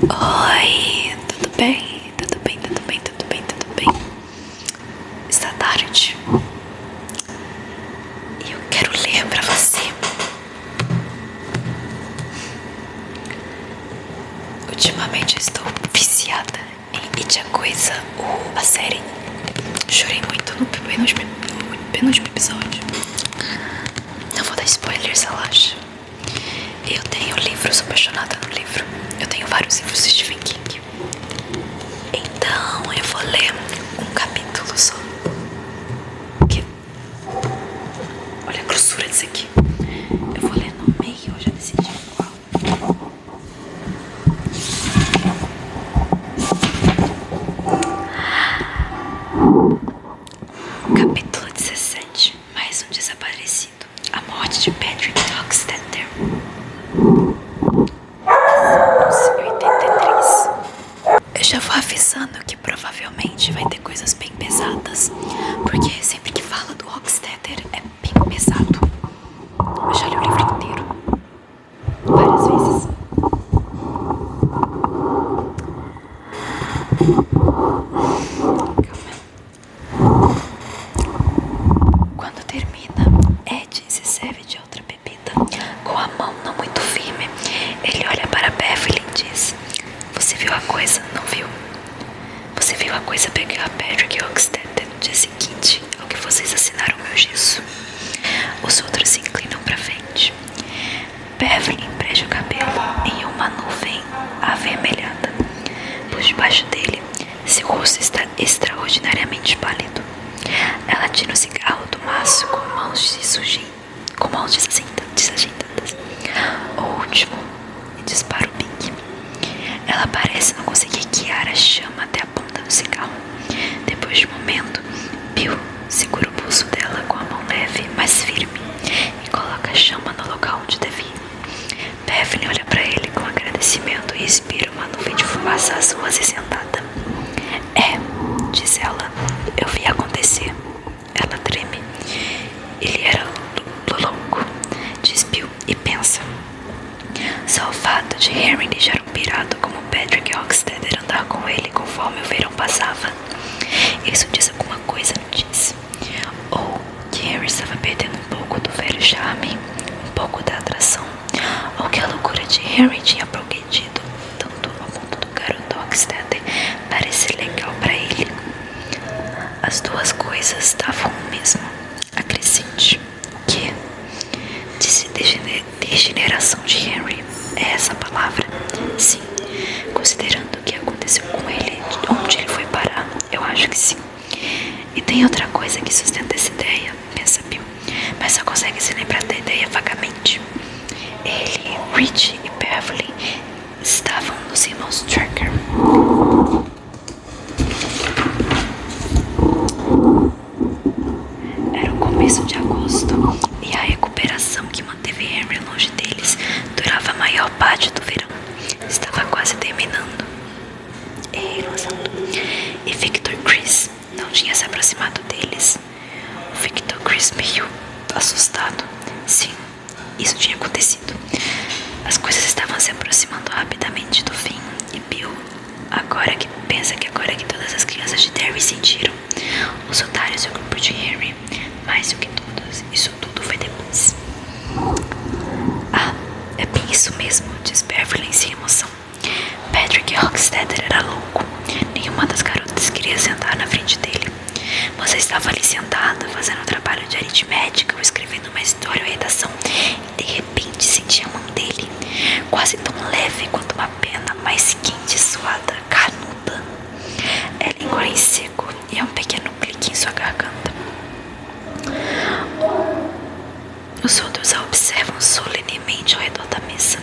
Oi, tudo bem? Tudo bem, tudo bem, tudo bem, tudo bem? Está tarde e eu quero ler pra você. Ultimamente eu estou viciada em It a Coisa, a série. Chorei muito no penúltimo episódio. Não vou dar spoilers, relaxa. Eu tenho livros, sou apaixonada no livro. Eu tenho vários livros de Stephen King. Então eu vou ler um capítulo só. Que... Olha a grossura disso aqui. Eu vou ler no meio, eu já decidi qual. Capítulo 17. Mais um desaparecido. A morte de Patrick Hockstetter. 1983. Eu já vou avisando que provavelmente vai ter coisas bem pesadas, porque sempre que fala do Hockstetter é bem pesado. Eu já li o livro inteiro várias vezes. Quando termina, Ed se serve de outra bebida. Com a mão não muito firme, ele olha para Beverly e diz: "Você viu a coisa, não viu? Você viu a coisa pegar a Patrick Hockstetter no dia seguinte ao que vocês assinaram meu gesso?" Os outros se inclinam para frente. Beverly empreja o cabelo em uma nuvem avermelhada. Por debaixo dele, seu rosto está extraordinariamente pálido. Ela tira um cigarro do maço com mãos desajeitadas. O último, e dispara o pique. Ela parece não conseguir guiar a chama até a ponta do cigarro. Depois de um momento, Bill segura o pulso dela com a mão leve, mas firme, e coloca a chama no local onde devia. Beverly olha para ele com agradecimento e expira uma nuvem de fumaça azul acinzentada. "É", diz ela, "eu vi acontecer." Ela treme. "Ele era louco", diz Bill e pensa. Só o fato de Henry deixar um pirado como Patrick Hockstetter andar com ele conforme o verão passava, isso diz alguma coisa, não diz? Ou que Henry estava perdendo um pouco do velho charme, um pouco da atração, ou que a loucura de Henry tinha progredido tanto ao ponto do garoto Hockstetter parecer legal para ele. As duas coisas estavam o mesmo. Acrescente. O que? Disse degeneração de Henry. É essa a palavra? Sim. Considerando o que aconteceu com ele, onde ele foi parar, eu acho que sim. E tem outra coisa que sustenta essa ideia, pensa Bill, mas só consegue se lembrar da ideia vagamente. Ele, Rich e Beverly estavam nos irmãos Tracker. Era o começo de agosto e a recuperação que manteve Henry longe deles durava a maior parte do verão. Estava quase terminando. E Victor Chris não tinha se aproximado deles. O Victor Chris meio assustado. Sim, isso tinha acontecido. As coisas estavam se aproximando rapidamente do fim e Bill, agora que todas as crianças de Derry sentiram, os otários e o grupo de Henry, mais do que todos, isso tudo foi depois. "Ah, é bem isso mesmo", diz Beverly sem emoção. Patrick Hockstetter era louco. Nenhuma das garotas queria sentar na frente dele. Você estava ali sentada, fazendo um trabalho de aritmética ou escrevendo uma história ou redação, e de repente sentia a mão dele, quase tão leve quanto uma pena, mais quente, suada, carnuda. Ela engole em seco e há um pequeno clique em sua garganta. Os outros a observam solenemente ao redor da mesa.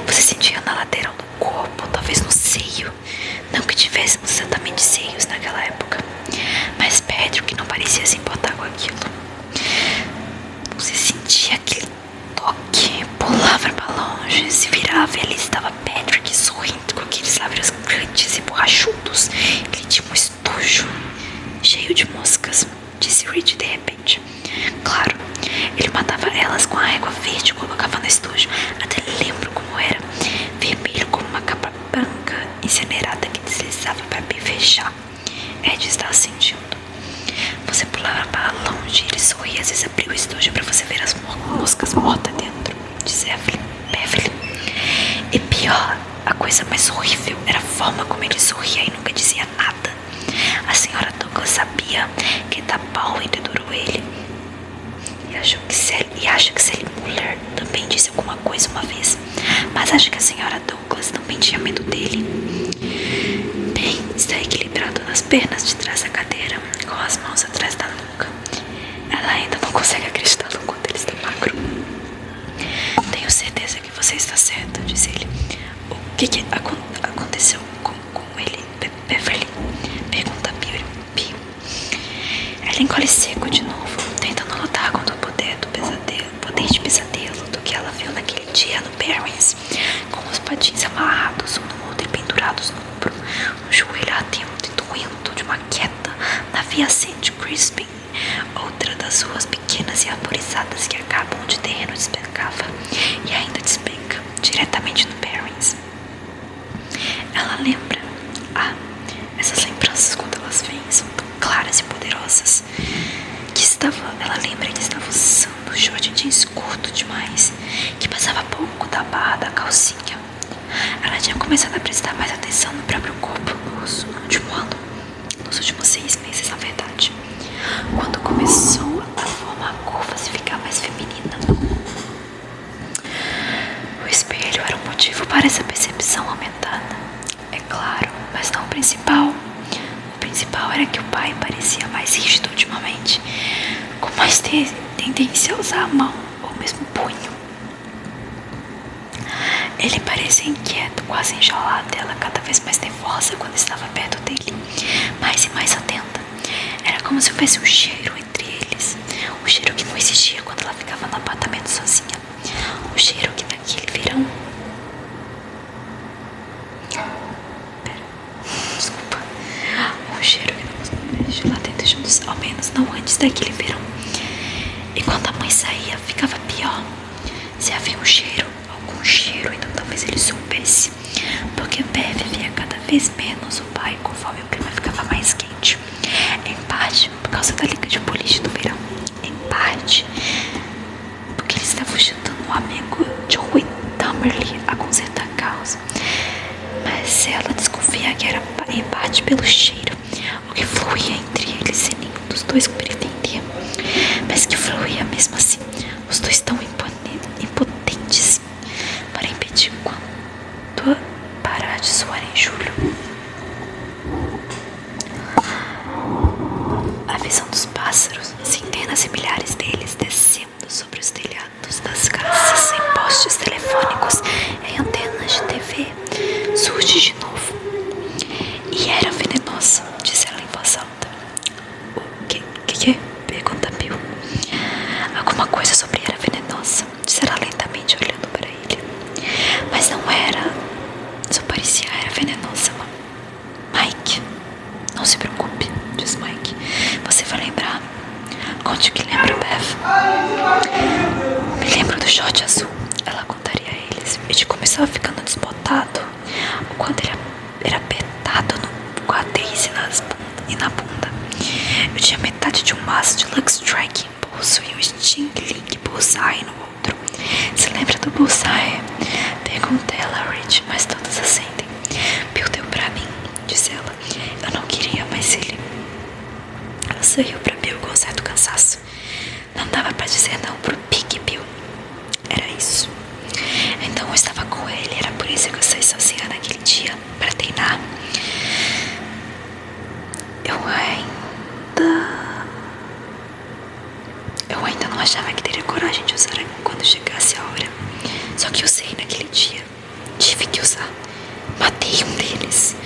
Você sentia na lateral do corpo, talvez no seio. Não que tivéssemos exatamente seios naquela época, mas Patrick não parecia se importar com aquilo. Você sentia aquele toque, pulava para longe, se virava e ali estava Patrick sorrindo com aqueles lábios grandes e borrachudos. Ele tinha um estojo cheio de moscas, disse Reed de repente. Claro, ele matava elas com a régua verde e colocava no estojo. Até lembro como era, vermelho como uma capa branca, incinerada que deslizava para me fechar. Ed estava sentindo. Você pulava para longe, ele sorria e às vezes abria o estojo para você ver as moscas mortas dentro, disse Beverly. E pior, a coisa mais horrível era a forma como ele sorria e nunca dizia nada. A senhora Douglas sabia que Powell dedurou ele. E acha que Sally Muller também disse alguma coisa uma vez. Mas acho que a senhora Douglas também tinha medo dele. Bem, está equilibrado nas pernas de trás da cadeira, com as mãos atrás da nuca. Ela ainda não consegue acreditar no quanto ele está magro. Tenho certeza que você está certa, disse ele. O que aconteceu com ele, Beverly? Pergunta Bill. Ela encolhe seco de novo, tentando lutar contra o poder de pesadelo do que ela viu naquele dia no Barrens, com os patins amarrados um no outro e pendurados no ombro, um joelho atento e doendo de uma queda na via St. Crispin, outra das ruas pequenas e arborizadas que acabam onde o terreno despencava e ainda despenca diretamente no Barrens. Ela lembra. Essas lembranças, quando elas vêm, são tão claras e poderosas. Ela lembra que estava usando short jeans curto demais, que passava pouco da barra da calcinha. Ela tinha começado a prestar mais atenção no próprio corpo no último ano, nos últimos 6 meses, na verdade, quando começou a formar curvas e ficar mais feminina. O espelho era um motivo para essa percepção aumentada, é claro, mas não o principal. O principal era que o pai parecia mais rígido ultimamente, com mais tendência a usar a mão ou mesmo o punho. Ele parecia inquieto, quase enjaulado, ela cada vez mais nervosa quando estava perto dele, mais e mais atenta. Era como se houvesse um cheiro entre eles, um cheiro que não existia quando ela ficava no apartamento sozinha, um cheiro que naquele verão... Desculpa. Um cheiro que não deixa lá dentro juntos, ao menos não antes daquele verão. E quando a mãe saía, ficava pior. Se havia um cheiro, algum cheiro, então talvez ele soubesse, porque Bev via cada vez menos o pai conforme o clima ficava mais quente. Em parte por causa da liga de boliche do verão, em parte porque ele estava ajudando um amigo Joey Tamerly a consertar carros. Mas ela desconfia que era em parte pelo cheiro, o que fluía entre eles sem nenhum dos dois pretender, mas que fluía mesmo assim, os dois tão impotentes para impedir quando parar de suar em julho. A visão dos pássaros, centenas e milhares deles descendo sobre os telhados das casas, em postes telefônicos, em antenas de TV, surge de novo. E era venenosa, disse ela em voz alta. O que? Pergunta Bill. Alguma coisa sobre era venenosa, disse ela lentamente olhando para ele. Mas não era, só parecia era venenosa. Mike, não se preocupe, diz Mike. Você vai lembrar. Conte o que lembra, Bev. Me lembro do short azul, ela contaria a eles. E de como estava ficando desbotado, o quanto ele era apertado com a Daisy e na bunda. Eu tinha metade de um maço de Lux Strike em pulso e um Sting Link Bullseye no outro. Se lembra do Bullseye? Perguntei ela a Rich, mas todas acendem. Bill deu pra mim, disse ela. Eu não queria, mas ele... Ela sorriu pra Bill com um certo cansaço. Não dava pra dizer não pro Big Bill. Era isso. Então eu estava com ele, era por isso que eu saí sozinha naquele dia, pra treinar. Eu ainda não achava que teria coragem de usar quando chegasse a hora. Só que usei naquele dia. Tive que usar. Matei um deles.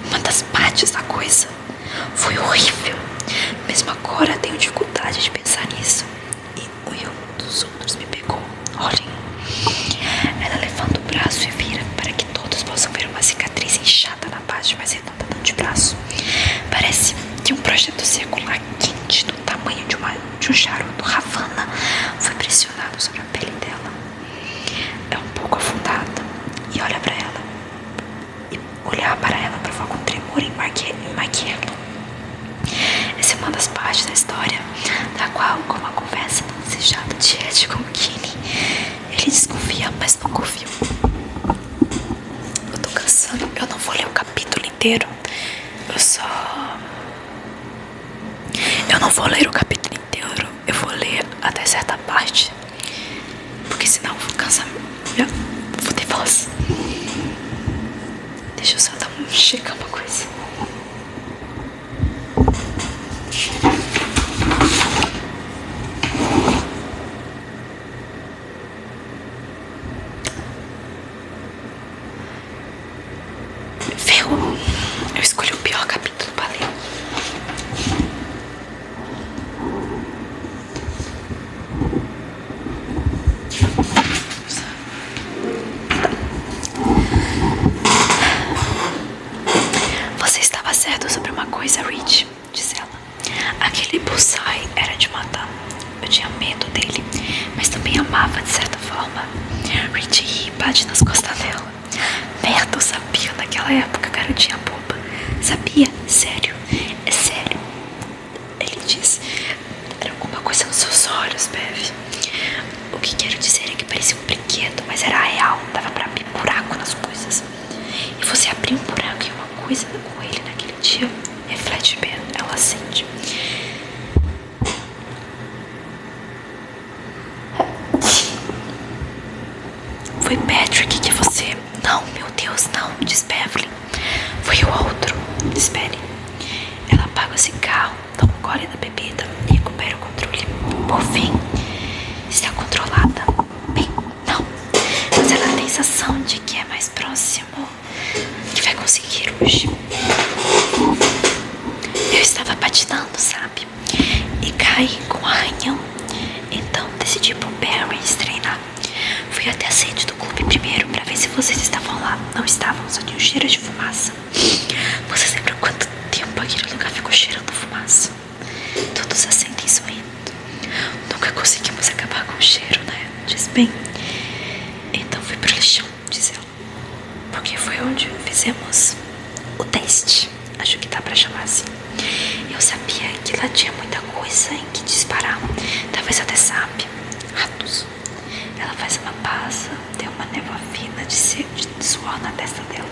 Uma das partes da coisa. Foi horrível. Mesmo agora tenho dificuldade de pensar nisso. E um dos outros me pegou. Olhem. Ela levanta o braço e vira para que todos possam ver uma cicatriz inchada na parte mais redonda do antebraço. Parece que um projeto circular quente do tamanho de um charuto Havana foi pressionado sobre a pele dela. É um pouco afundada. E olha pra ela. E olhar para ela provoca um tremor em Marquiello. Essa é uma das partes da história da qual, como a conversa não desejada de Ed com Kenny, ele desconfia, mas não confia. Eu tô cansando, eu não vou ler o capítulo inteiro. Eu não vou ler o capítulo inteiro. Eu vou ler até certa parte, porque senão eu vou cansar. Vou ter voz. Deixa eu só checar uma coisa. Viu? Eu escolhi o pior capítulo pra ler. Você estava certo sobre uma coisa, Rich, disse ela. Aquele bullseye era de matar. Eu tinha medo dele, mas também amava de certa forma. Rich ri e bate nas costas dela. Merda, eu sabia naquela época, garotinha boba. Sabia? Sério? É sério? Ele disse. Era alguma coisa nos seus olhos, Bev. O que quero dizer é que parecia um brinquedo, mas era real. Dava pra abrir buraco nas coisas. E você abrir um buraco em uma coisa com ele naquele dia, reflete bem, ela sente. Foi Patrick que você... Não, meu Deus, não, diz Beverly. Foi o outro, diz Penny. Ela apaga o cigarro, toma um gole da bebida e recupera o controle. Por fim, está controlada. Bem, não, mas ela tem a sensação de que é mais próximo, que vai conseguir hoje. Eu estava patinando, sabe? E caí com um arranhão. Então decidi ir pro Barry's treinar. Fui até a sede do clube primeiro pra ver se vocês estavam lá. Não estavam, só tinha um cheiro de fumaça. Vocês lembram quanto tempo aquele lugar ficou cheirando fumaça? Todos assentem sorrindo. Nunca conseguimos acabar com o cheiro, né? Diz bem. Então fui pro lixão, diz ela. Porque foi onde fizemos o teste. Acho que dá pra chamar assim. Eu sabia que lá tinha muita coisa em que disparar. Talvez até sabe. Ratos. Ela faz uma pausa, tem uma névoa fina de suor na testa dela.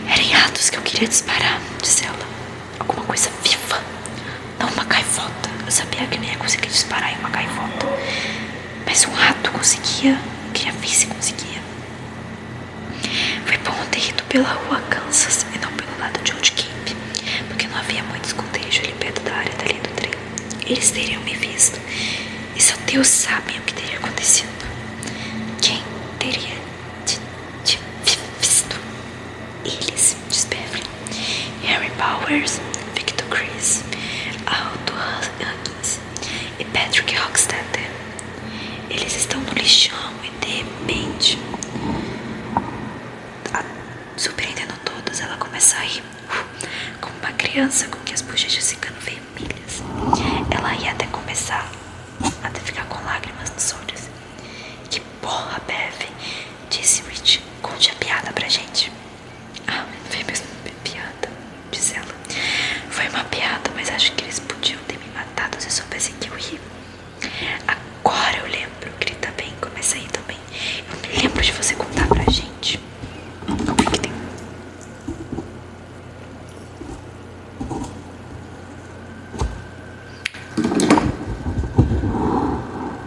Eram ratos que eu queria disparar, diz ela. Alguma coisa viva, não uma gaivota. Eu sabia que eu não ia conseguir disparar em uma gaivota, mas um rato conseguia. Eu queria ver se conseguia. Foi bom ter ido pela rua Kansas e não pelo lado de Old Cape, porque não havia muito esconderijo ali perto da área dali do trem. Eles teriam me visto. E só Deus sabe o que teria acontecido. Quem teria te visto? Eles, diz Beverly. Harry Powers, Victor Chris, Aldo Huggins e Patrick Hockstetter. Eles estão no lixão e de repente, surpreendendo todos, ela começa a rir como uma criança com que as bochechas ficando vermelhas. Ela ia até começar até ficar com lágrimas nos olhos. Que porra, Bev, disse Rich. Conte a piada pra gente. Ah, foi mesmo piada, diz ela. Foi uma piada, mas acho que eles podiam ter me matado se soubessem que eu ri. Agora eu lembro, grita bem, começa aí também. Eu me lembro de você contar pra gente. O que tem?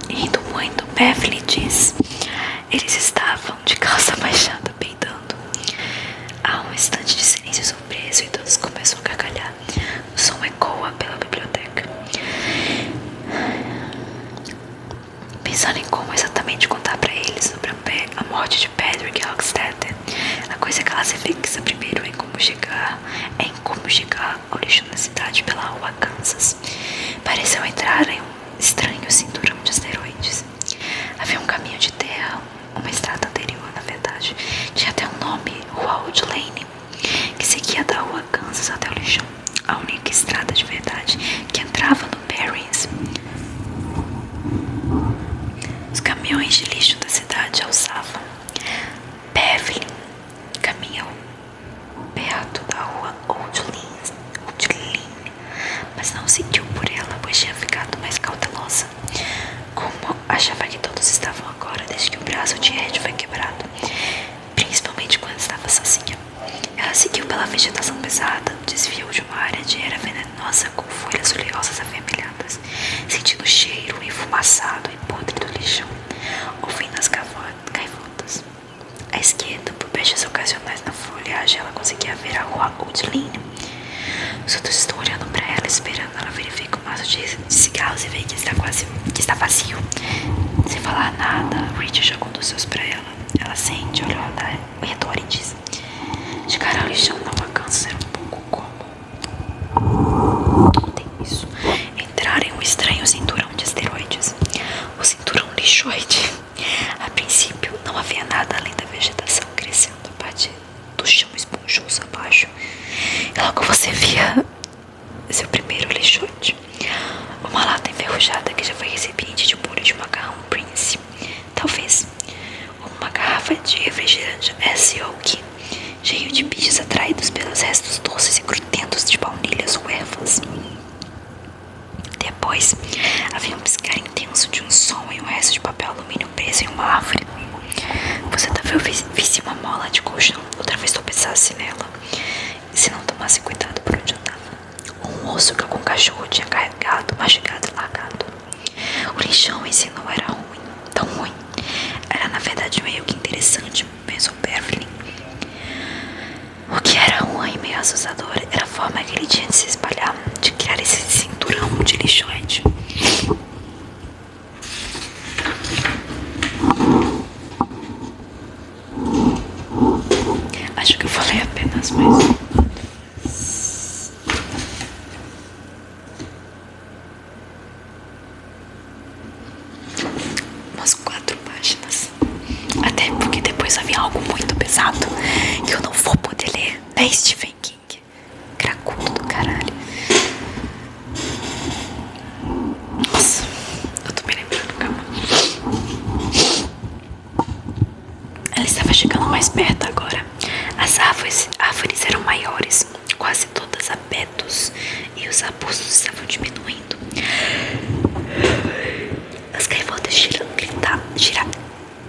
Rindo muito, Beverly diz. Eles estavam de calça baixada, peidando. Há um instante de silêncio surpreso e todos começam a gargalhar. O som ecoa pela biblioteca. Pensando em como exatamente contar pra eles sobre a morte de Patrick Hockstetter, a coisa que ela se fixa primeiro é em como chegar ao lixo na cidade pela rua Kansas. Pareceu entrar em um estranho cinturão de asteroides. Havia um caminho de terra, uma estrada anterior, na verdade. Tinha até um nome, Rua Old Lane, que seguia da rua Kansas até o lixão. A única estrada de verdade que entrava no Barry's. Os caminhões de lixo da cidade alçavam. Beverly caminhou vegetação pesada, desviou de uma área de era venenosa com folhas oleosas avermelhadas, sentindo o cheiro enfumaçado e podre do lixão, ouvindo as gaivotas. À esquerda, por peixes ocasionais na folhagem, ela conseguia ver a rua Woodline. Os outros estão olhando para ela, esperando. Ela verifica o maço de cigarros e vê que está vazio. Sem falar nada, Reed já conduziu-os para ela. Ela acende, olha ao redor e diz: de cara ao lixão não alcança ser um pouco como tem isso. Entrar em um estranho cinturão de esteroides. O cinturão lixoide. A princípio não havia nada além da vegetação crescendo a partir do chão esponjoso abaixo. E logo você via seu primeiro lixoide. Uma lata enferrujada que já foi recipiente de molho de macarrão Prince. Talvez uma garrafa de refrigerante S.O.K. cheio de bichos atraídos pelos restos doces e grudentos de baunilhas huérfãs. Depois, havia um piscar intenso de um som e um resto de papel alumínio preso em uma árvore. Você talvez visse uma mola de colchão, outra vez tropeçasse nela, se não tomasse cuidado por onde andava. Um osso que algum cachorro tinha carregado, mastigado e largado. O lixão em si não era ruim, tão ruim. Era na verdade meio que interessante, pensou Beverly. O que era ruim e meio assustador era a forma que ele tinha de se espalhar, de criar esse cinturão de lixoide. Acho que eu falei apenas mais umas 4 páginas. Até porque depois havia algo muito pesado que eu não vou poder ler. É Stephen King. Cracudo do caralho. Nossa, eu tô me lembrando, calma. Ela estava chegando mais perto agora. As árvores eram maiores, quase todas abertos, e os arbustos estavam diminuindo. As gaivotas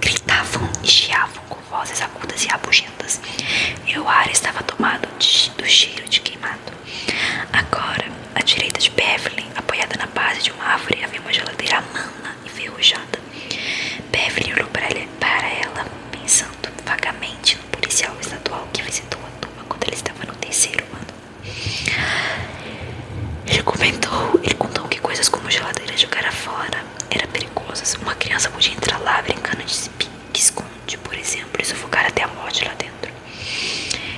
gritavam e chiavam com vozes agudas e rabugentas, e o ar estava tomado do cheiro de queimado. Agora, à direita de Beverly, apoiada na base de uma árvore, havia uma geladeira amana e enferrujada. Beverly olhou para ela, pensando vagamente no policial estadual que visitou a turma quando ele estava no 3º ano. Ele contou que coisas como geladeira jogar fora eram perigosas. Uma criança podia entrar lá brincando de esconde, por exemplo, e sufocar até a morte lá dentro.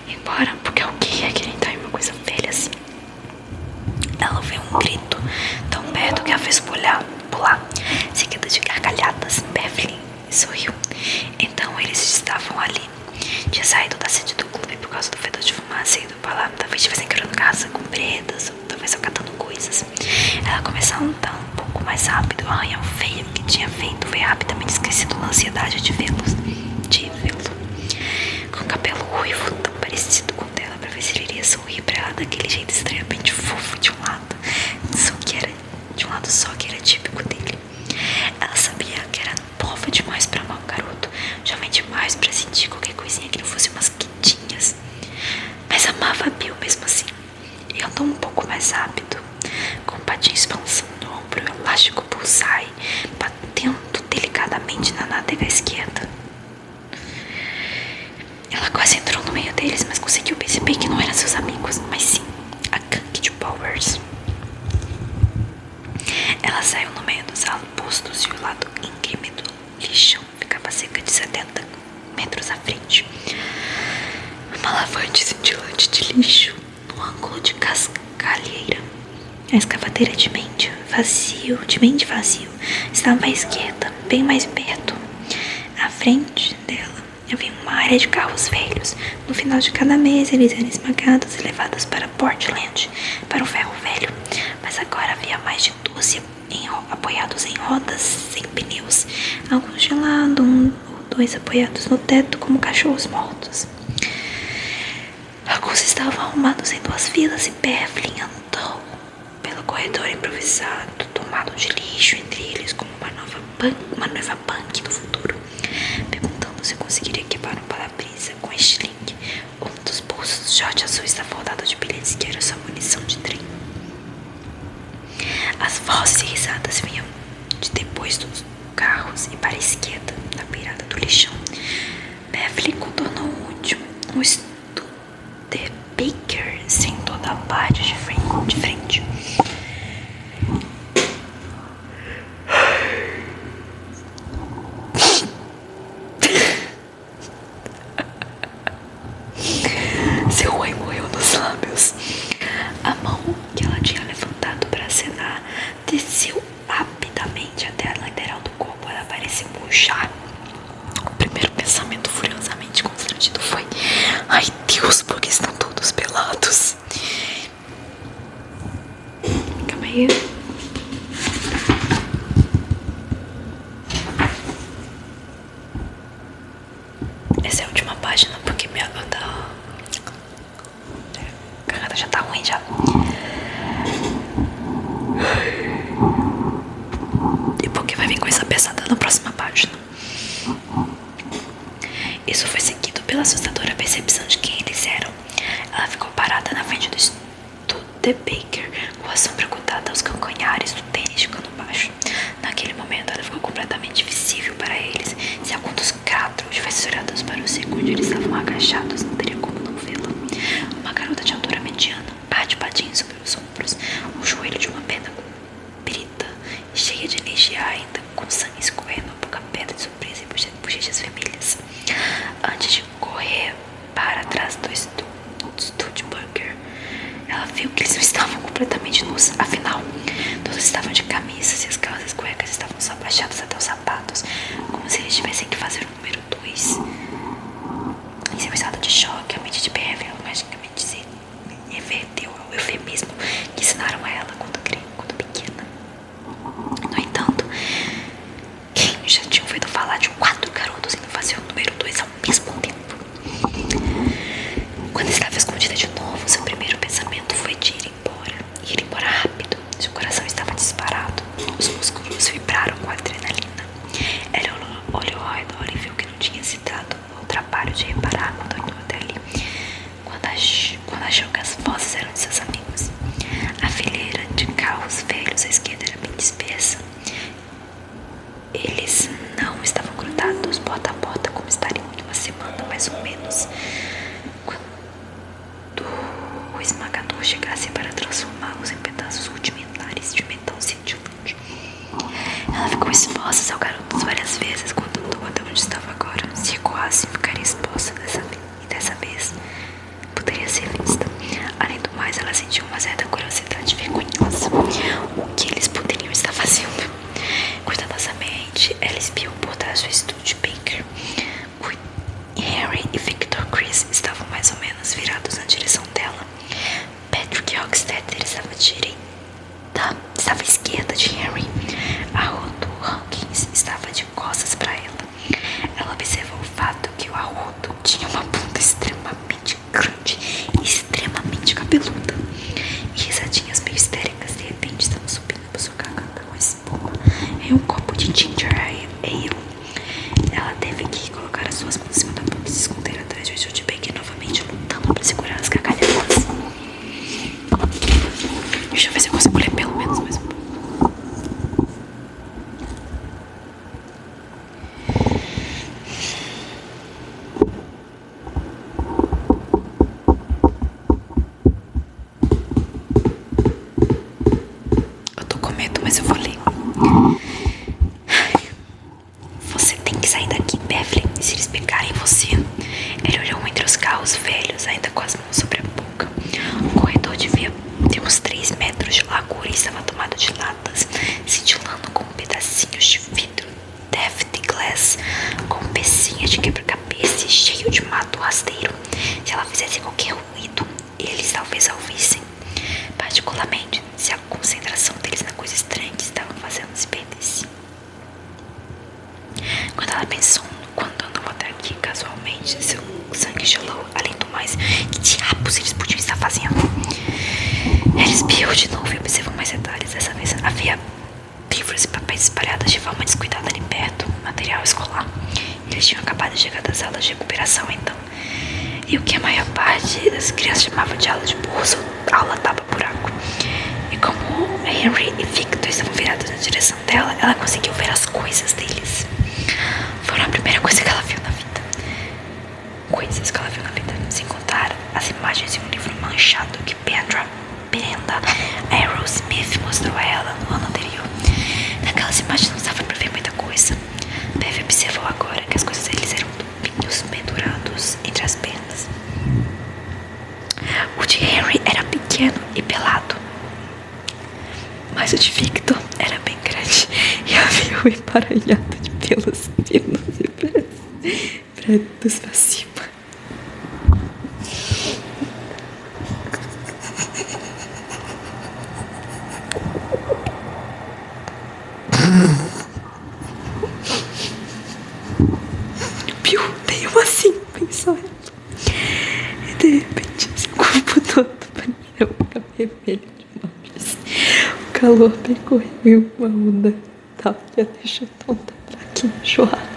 Embora, porque alguém ia querer entrar em uma coisa velha assim. Ela ouviu um grito tão perto que a fez pular, seguida de gargalhadas. Beverly sorriu. Então eles estavam ali. Tinha saído da sede do clube por causa do fedor de fumaça e ido pra lá. Talvez estivessem querendo caça com pretas, ou talvez só catando coisas. Ela começou a andar um pouco mais rápido. O arranhão feio que tinha feito foi rapidamente esquecido na ansiedade de vê-lo. Com o cabelo ruivo, tão parecido com o dela, pra ver se ele iria sorrir pra ela daquele jeito estranhamente fofo de um lado. De um lado só, que era típico dele. Ela sabia que era nova demais pra amar um garoto, jovem demais pra sentir qualquer coisinha que não fosse umas quentinhas. Mas amava Bill mesmo assim. E andou um pouco mais rápido, com o patins balançando no ombro, o elástico bullseye batendo delicadamente na nádega esquerda. Ela quase entrou no meio deles, mas conseguiu perceber que não eram seus amigos, mas sim a gangue de Powers. Ela saiu no meio dos arbustos e o lado íngreme do lixão ficava a cerca de 70 metros à frente. Uma lavante cintilante de lixo no ângulo de cascalheira. A escavadeira de mente vazio, estava à esquerda, bem mais perto. À frente dela havia uma área de carros velhos. No final de cada mês eles eram esmagados e levados para Portland, para o ferro velho. Mas agora havia mais de 12 apoiados em rodas sem pneus. Alguns de lado, 1 ou 2 apoiados no teto como cachorros mortos. Alguns estavam arrumados em 2 filas e Beverly andou pelo corredor improvisado, tomado de lixo entre eles como uma noiva punk do futuro, perguntando se conseguiria quebrar um para-brisa com estilingue. Um dos bolsos bolso do short azul estava rodado de bilhetes que era sua munição de trem. As vozes e risadas vinham de depois dos carros e para a esquerda, na beirada do lixão. Beverly contornou o último. O Studebaker sentou da parte de frente. Seu oi morreu nos lábios. A mão que ela tinha levantado para acenar desceu rapidamente até a lateral do corpo. Ela parecia murchar. O primeiro pensamento furiosamente constrangido foi: ai Deus, porque estão todos pelados? Calma aí. Essa é a última página, porque minha garganta já tá ruim já. E porque vai vir coisa pesada na próxima página. Isso foi seguido pela assustadora percepção de quem eles eram. Ela ficou parada na frente do Studebaker, com a sombra grudada aos calcanhares do tênis ficando baixo. Naquele momento ela ficou completamente visível para eles. Se algum dos quatro tivesse olhado para o seco onde eles estavam agachados, não teria como não vê-la. Uma garota de altura mediana, patins sobre os ombros, o joelho de uma perna comprida, cheia de energia ainda, com sangue escorrendo, a boca aberta de surpresa e bochechas vermelhas. Antes de correr para trás do Studebaker, ela viu que eles não estavam completamente nus. Afinal, todos estavam de camisas e as calças e cuecas estavam só abaixadas até os sapatos, como se eles tivessem que fazer o número 2. Em seu estado de choque, a mente de Beverly magicamente se reverteu ao eufemismo que ensinaram a ela quando pequena. No entanto, quem já tinha ouvido falar de 4 garotos indo fazer o número 2 ao mesmo tempo? Quando estava escondida de novo, seu primeiro pensamento foi de ir embora rápido. Seu coração estava disparado, os músculos vibraram com a adrenalina. Ela olhou ao redor e viu que não tinha se dado ao trabalho de reparar quando olhou até ali, quando achou que as vozes eram de seus amigos. A fileira de carros velhos à esquerda era bem dispersa. Eles não estavam grudados porta a porta como estariam em uma semana, mais ou menos, quando o esmagador chegasse para transformá-los em pedaços rudimentares de metal cintilante. Ela ficou exposta ao garoto várias vezes quando andou até onde estava agora. Se recuasse, ficaria exposta dessa vez poderia ser vista. Além do mais, ela sentiu uma certa curiosidade vergonhosa. O que eles poderiam estar fazendo? Cuidadosamente, ela espiou por trás do Studebaker. Harry e Victor Chris estavam mais ou menos virados na direção dela. Patrick Hockstetter estava à esquerda de Harry. Arrodo Hawkins estava de costas para ela. Ela observou o fato que o Arrodo tinha uma bunda extremamente grande e extremamente cabeluda. E risadinhas meio histéricas de repente estavam subindo por sua garganta com espuma em um copo de ginger ale. Ela teve que colocar as suas mãos em cima da boca e se esconder atrás de Studebaker, novamente lutando para segurar as gargalhadas. Deixa eu ver se eu consigo ler pelo menos mais um pouco. Eu tô com medo, mas eu vou ler. Você tem que sair daqui, Beverly, se eles pegarem você. Ele olhou entre os carros velhos, ainda com as mãos sobre a boca. O corredor devia ter uns 3 metros de largura e estava tomado de latas, cintilando com pedacinhos de vidro Daft Glass, com pecinhas de quebra-cabeça e cheio de mato rasteiro. Se ela fizesse qualquer ruído, eles talvez a ouvissem, particularmente se a concentração deles na coisa estranha que estavam fazendo se perdesse. Quando ela pensou quando andou até aqui casualmente, seu sangue gelou. Além do mais, que diabos eles podiam estar fazendo? Ela espiou de novo e observou mais detalhes. Dessa vez havia livros e papéis espalhados de forma descuidada ali perto, material escolar. Eles tinham acabado de chegar das aulas de recuperação, então E o que a maior parte das crianças chamava de aula de bolso, aula tapa-buraco. E como Henry e Victor estavam virados na direção dela, ela conseguiu ver as coisas deles. Foram a primeira coisa que ela viu na vida. Coisas que ela viu na vida. Sem contar as imagens de um livro manchado que Brenda Aerosmith mostrou a ela no ano anterior. Naquelas imagens não dava pra ver muita coisa. Bev observou agora que as coisas deles eram tubinhos pendurados entre as pernas. O de Henry era pequeno e pelado, mas o de Victor era bem grande e havia um emaranhado de pelos finos e pretos pra cima. Piu, tem uma assim, pensou ela. E de repente, seu corpo todo pareceu ficar vermelho demais. O calor percorreu em uma onda tal que a deixou tonta, fraquinha, enjoada.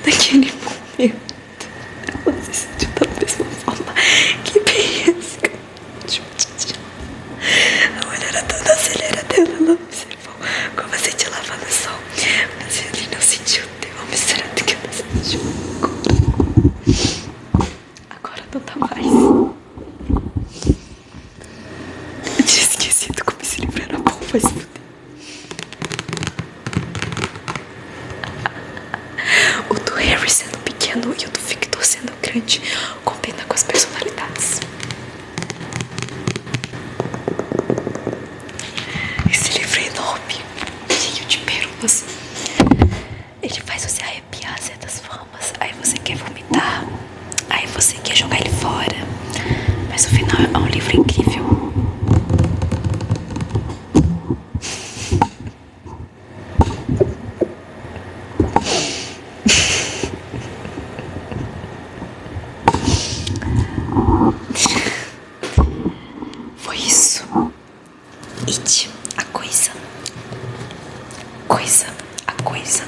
Naquele momento, ela se sentiu da mesma forma que Bianca. A olhada toda acelera dela, ela observou como aceite lavando o sol. Mas ele não sentiu tão misturado que ela sentiu. Agora não tá mais. Eu tinha esquecido como esse livro era bom, mas fudeu. O do Harry sendo pequeno e o do Victor sendo grande combina com as personalidades. Esse livro é enorme, cheio de pérolas. Ele faz você arrepiar de certas formas. Aí você quer vomitar, aí você quer jogar ele fora. Mas no final é um livro incrível. Foi isso. It, a coisa. Coisa, a coisa.